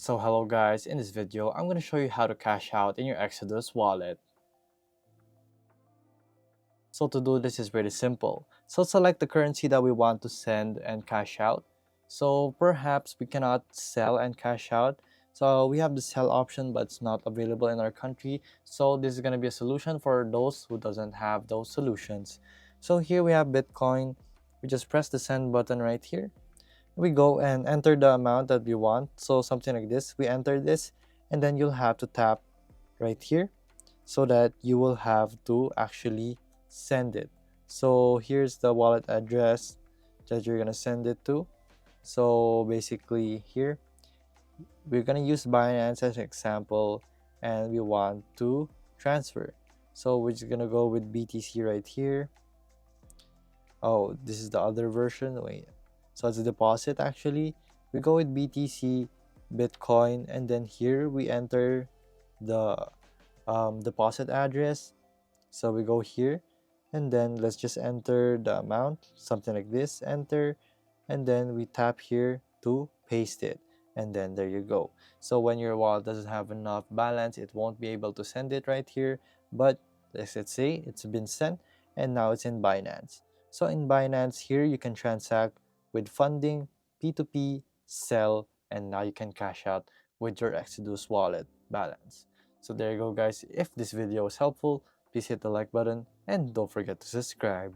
So hello guys, in this video I'm going to show you how to cash out in your Exodus wallet. So to do this is pretty simple. So select the currency that we want to send and cash out. So perhaps we cannot sell and cash out. So we have the sell option but it's not available in our country. So this is going to be a solution for those who doesn't have those solutions. So here we have Bitcoin. We just press the send button right here. We go and enter the amount that we want. So something like this, we enter this and then you'll have to tap right here so that you will have to actually send it. So here's the wallet address that you're gonna send it to. So basically here we're gonna use Binance as an example and we want to transfer. So we're just gonna go with BTC right here. Oh, this is the other version. Wait, so it's a deposit actually. We go with BTC, Bitcoin, and then here we enter the deposit address. So we go here and then let's just enter the amount, something like this, enter, and then we tap here to paste it. And then there you go. So when your wallet doesn't have enough balance, it won't be able to send it right here. But let's say it's been sent and now it's in Binance. So in Binance here, you can transact with funding, P2P, sell, and now you can cash out with your Exodus wallet balance. So there you go guys. If this video was helpful, please hit the like button and don't forget to subscribe.